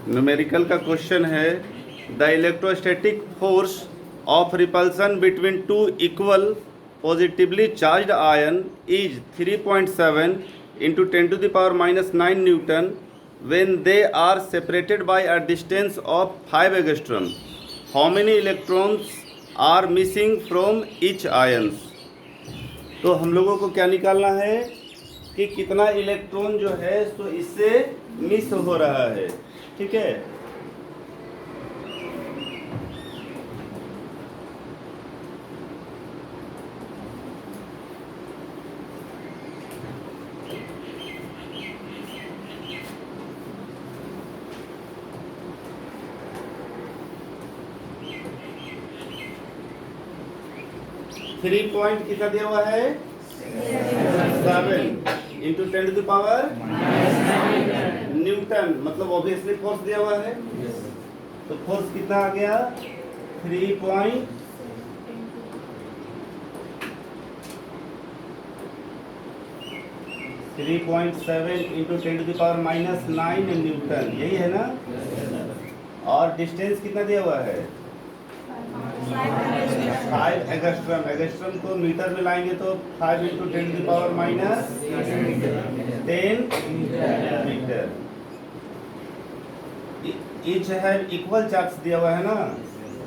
Numerical का question है the electrostatic force of repulsion between two equal positively charged ion is 3.7 into 10⁻⁹ Newton when they are separated by a distance of 5 angstrom. How many electrons are missing from each ions? तो हम लोगों को क्या निकालना है कि कितना electron जो है तो इससे मिस हो रहा है। ठीक है, 3 पॉइंट कितना दिया हुआ है 7 इंटू 10⁻⁹ न्यूटन, मतलब ऑब्वियसली फोर्स दिया हुआ है। तो फोर्स कितना आ गया 3.7 इंटू 10⁻⁹ न्यूटन, यही है ना। और डिस्टेंस कितना दिया हुआ है 5 एंगस्ट्रम। एंगस्ट्रम को मीटर में लाएंगे तो 5 into 10⁻⁻10 metre. Each have equal charge दिया हुआ है ना।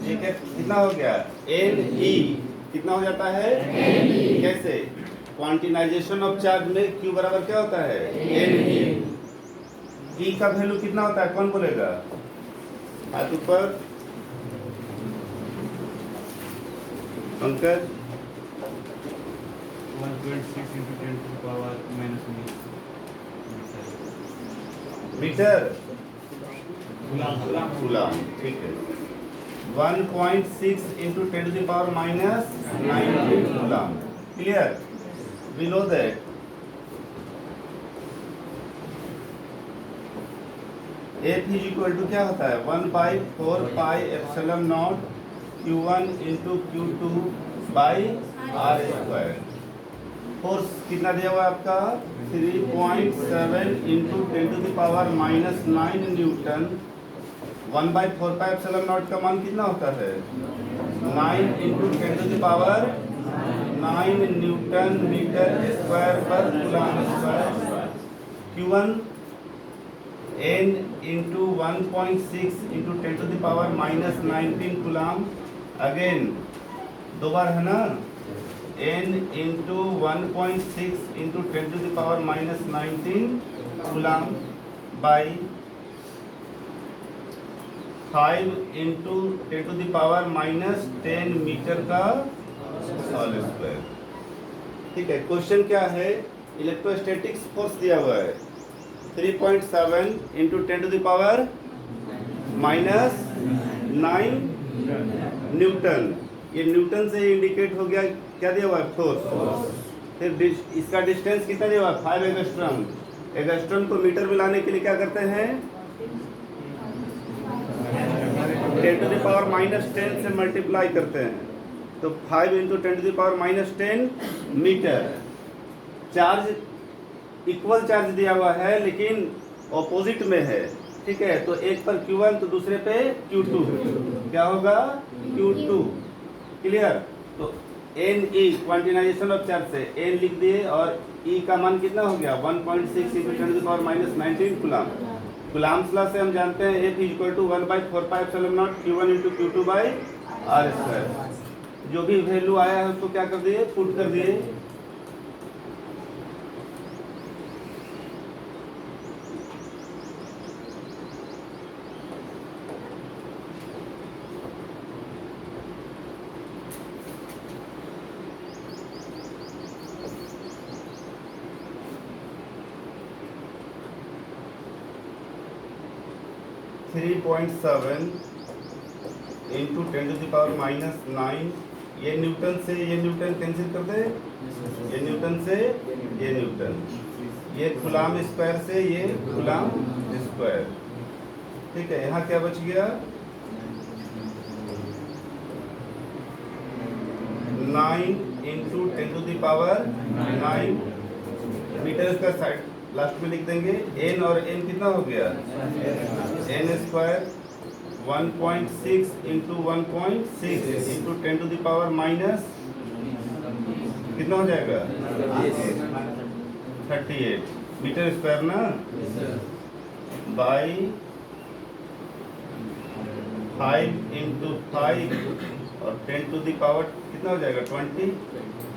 ये कितना हो गया Ne, कितना हो जाता है कैसे क्वांटिनाइजेशन ऑफ चार्ज में Q बराबर क्या होता है Ne। E का वैल्यू कितना होता है कौन बोलेगा, हाथ ऊपर। पंकज 1.6 into 10⁻⁻9 मीटर कूलम, ठीक है। 1.6 into 10⁻⁹ coulomb, clear. Below that F is equal to क्या होता है 1/4πε0 Q1 into Q2 by R square. Force कितना दिया हुआ है आपका 3.7 इंटू 10⁻⁻9 न्यूटन। 1/4πε0 का मान कितना होता है 9 into 10⁻⁹ newton metre square per coulomb square. Q1 n into 1.6 into 10⁻⁻19 coulomb. Again दो बार है ना, n into 1.6 into 10⁻⁻19 coulomb by 5 into 10⁻⁻10 metre का होल स्क्वायर। ठीक है, क्वेश्चन क्या है इलेक्ट्रोस्टैटिक्स फोर्स दिया हुआ है 3.7 इंटू 10⁻�9 न्यूटन। ये न्यूटन से इंडिकेट हो गया क्या दिया हुआ है फोर्स। फिर इसका डिस्टेंस कितना दिया हुआ है 5 एंगस्ट्रम। एंगस्ट्रम को मीटर में लाने के लिए क्या करते हैं 10⁻⁻10 से मल्टीप्लाई करते हैं। तो 5 into 10⁻⁻10 metre. Charge equal charge दिया हुआ है लेकिन ऑपोजिट में है। ठीक है, तो एक पर Q1 तो दूसरे पे Q2, क्या होगा Q2, क्लियर। तो Ne क्वांटिनाइजेशन ऑफ चार्ज से N लिख दिए और E का मान कितना हो गया 1.6 इंटू 10⁻⁻19 कूलम। कूलम्स लॉ से हम जानते हैं F is equal to 1/4πε0 Q1 into Q2 by R square. जो भी वैल्यू आया है उसको क्या कर दिए पुट कर दिए। थ्री 3.7 इंटू 10⁻⁹ ये न्यूटन से ये न्यूटन कैंसिल कर दे, ये न्यूटन से ये न्यूटन, ये कूलम स्क्वायर से ये कूलम स्क्वायर। ठीक है, यहाँ क्या बच गया 9 into 10⁻⁹ metre square. Side last में लिख देंगे n और n कितना हो गया N square 1.6 into 1.6 into 10 to the power minus कितना हो जाएगा 38 मीटर स्क्वायर ना बाई 5 इंटू 5 और 10 टू द पावर कितना हो जाएगा 20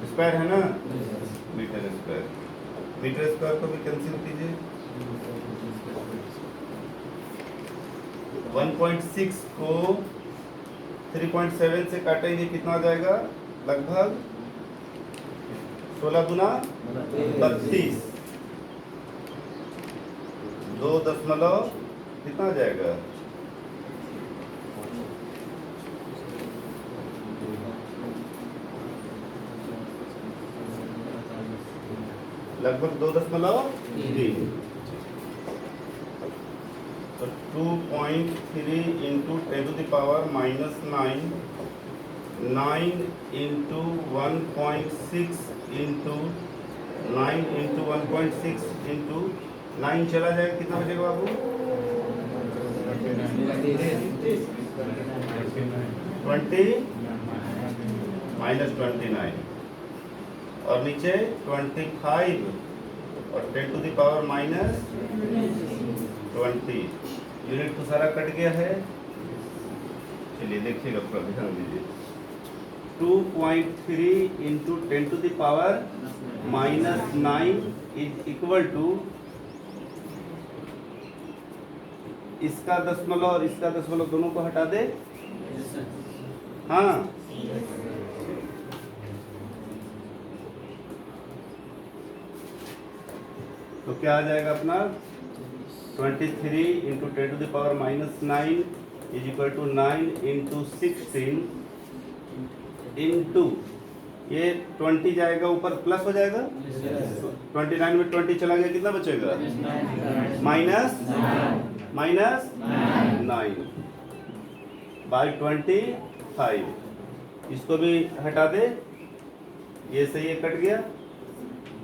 स्क्वायर है ना मीटर स्क्वायर को भी कैंसिल कीजिए 1.6 को 3.7 से काटेंगे कितना हो जाएगा लगभग 16 गुना 32 2 कितना हो जाएगा लगभग 2.3 तो 2.3 into 10 to the power minus 9 into 1.6 into 9 into 1.6 into 9 चला जाएगा कितना बचेगा बाबू 20 माइनस 29 और नीचे 25 और 10 to the power minus 20 unit तो सारा कट गया है। चलिए देखिएगा पूरा ध्यान दीजिए 2.3 into 10 to the power minus 9 is equal to इसका दशमलव और इसका दशमलव दोनों को हटा दे हाँ तो क्या आ जाएगा अपना 23 into 10 to the power minus 9 is equal to 9 into 16 into ये 20 जाएगा ऊपर प्लस हो जाएगा 29 में 20 चला गया कितना बचेगा माइनस 9 बाई 25 इसको भी हटा दे ये सही है कट गया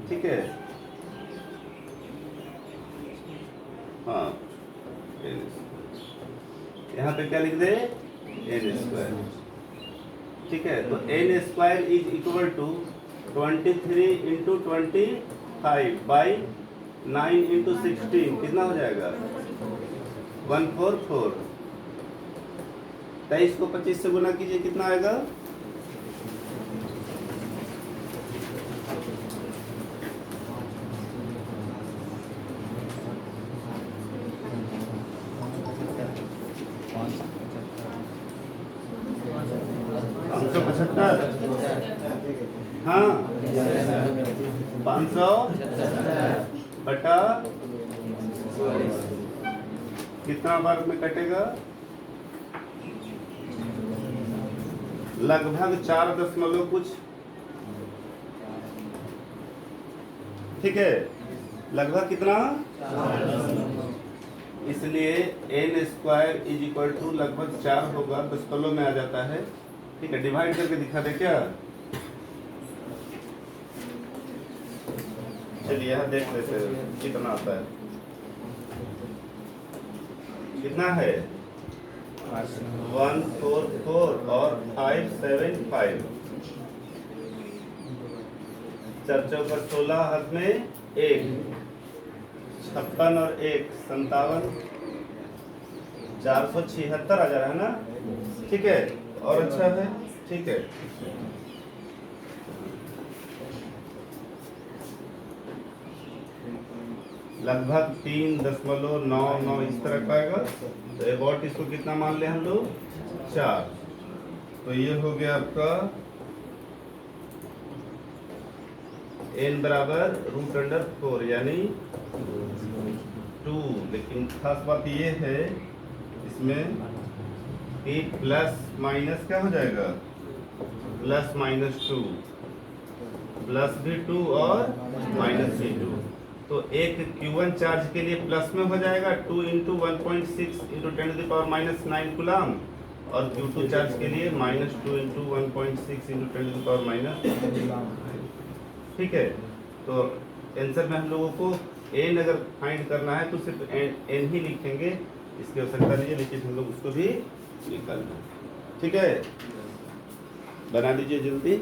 ठीक है हाँ यहाँ पे क्या लिख दे एन स्क्वायर ठीक है तो N square is equal to 23 into 25 by 9 into 16 कितना हो जाएगा 144 23 को 25 से गुना कीजिए कितना आएगा हाँ 500 बटा कितना बार में कटेगा लगभग 4 दशमलव कुछ ठीक है लगभग कितना इसलिए N square is equal to लगभग 4 होगा दशमलव में आ जाता है ठीक है डिवाइड करके दिखा दे क्या चलिए यहाँ देख लेते हैं कितना आता है कितना है 144 और 575 चर्चों पर 16 हाथ में 1 56 और 1 57 476 आ जा रहा है ना ठीक है और अच्छा है ठीक है लगभग 3.99 इस तरह का आएगा तो अबाउट इसको कितना मान ले हम लोग 4 तो ये हो गया आपका n बराबर √4 यानी 2 लेकिन खास बात ये है इसमें कि प्लस माइनस क्या हो जाएगा प्लस माइनस 2 प्लस भी 2 और माइनस भी 2 तो एक Q1 चार्ज के लिए प्लस में हो जाएगा 2 into 1.6 into 10 to the power minus 9 coulomb और Q2 चार्ज के लिए minus 2 into 1.6 into 10 to the power minus ठीक है तो आंसर में हम लोगों को n अगर फाइंड करना है तो सिर्फ n ही लिखेंगे इसकी आवश्यकता नहीं है, लेकिन हम लोग उसको भी निकालना है। ठीक है, बना लीजिए जल्दी।